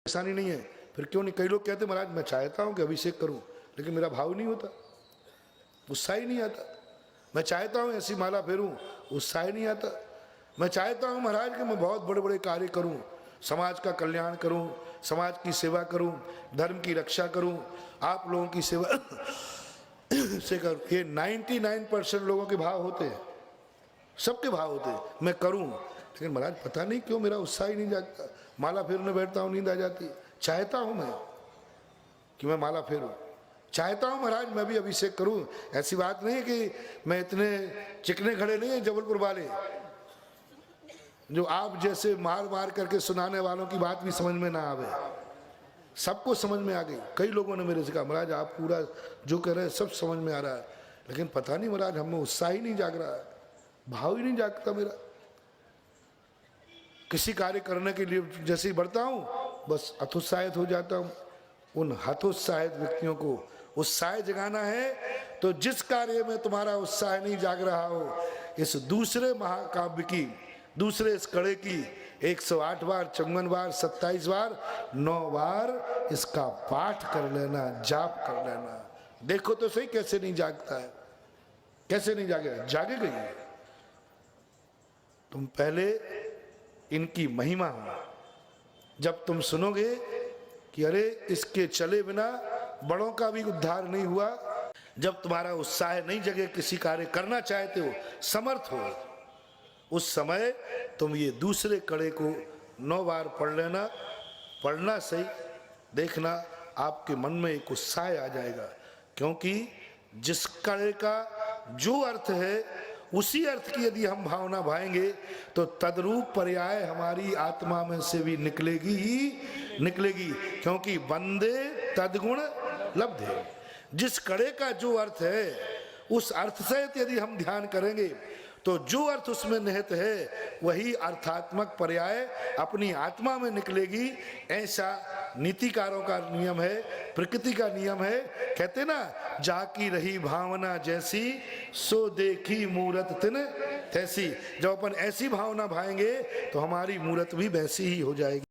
परेशानी नहीं है, फिर क्यों नहीं? कई लोग कहते महाराज मैं चाहता हूँ कि अभिषेक करूँ, लेकिन मेरा भाव नहीं होता, उत्साह ही नहीं आता। मैं चाहता हूँ ऐसी माला फेरूं, उत्साह ही नहीं आता। मैं चाहता हूँ महाराज कि मैं बहुत बड़े बड़े कार्य करूं, समाज का कल्याण करूं, समाज की सेवा करूं, धर्म की रक्षा करूं, आप लोगों की सेवा से करूं। ये 99% लोगों के भाव होते हैं, सबके भाव होते हैं, मैं करूं, लेकिन महाराज पता नहीं क्यों मेरा उत्साह ही नहीं जागता। माला फेरने बैठता हूँ नींद आ जाती। चाहता हूँ मैं कि मैं माला फेरूं, चाहता हूँ महाराज मैं भी अभिषेक करूं। ऐसी बात नहीं कि मैं इतने चिकने खड़े नहीं है जबलपुर वाले, जो आप जैसे मार मार करके सुनाने वालों की बात भी समझ में ना आवे, सबको समझ में आ गई। कई लोगों ने मेरे से कहा महाराज आप पूरा जो कह रहे हैं सब समझ में आ रहा है, लेकिन पता नहीं महाराज हमें उत्साह ही नहीं जाग रहा है, भाव ही नहीं जागता मेरा। किसी कार्य करने के लिए जैसे ही बढ़ता हूँ बस हतोत्साहित हो जाता हूँ। उन हतोत्साहित व्यक्तियों को उत्साह जगाना है तो जिस कार्य में तुम्हारा उत्साह नहीं जाग रहा हो, इस दूसरे महाकाव्य की, दूसरे इस कड़े की 108 बार, 54 बार, 27 बार, 9 बार इसका पाठ कर लेना, जाप कर लेना। देखो तो सही कैसे नहीं जागता है, कैसे नहीं जागेगा? जागेगा ही। तुम पहले इनकी महिमा जब तुम सुनोगे कि अरे इसके चले बिना बड़ों का भी उद्धार नहीं हुआ, जब तुम्हारा उत्साह नहीं जगे, किसी कार्य करना चाहते हो, समर्थ हो, उस समय तुम ये दूसरे कड़े को 9 बार पढ़ लेना। पढ़ना सही, देखना आपके मन में एक उत्साह आ जाएगा, क्योंकि जिस कड़े का जो अर्थ है उसी अर्थ की यदि हम भावना भाएंगे तो तद्रूप पर्याय हमारी आत्मा में से भी निकलेगी ही निकलेगी, क्योंकि वंदे तद्गुण लब्धे। जिस कड़े का जो अर्थ है उस अर्थ से यदि हम ध्यान करेंगे तो जो अर्थ उसमें निहित है वही अर्थात्मक पर्याय अपनी आत्मा में निकलेगी। ऐसा नीतिकारों का नियम है, प्रकृति का नियम है। कहते ना, जाकी रही भावना जैसी सो देखी मूरत तिन तैसी। जब अपन ऐसी भावना भाएंगे तो हमारी मूरत भी वैसी ही हो जाएगी।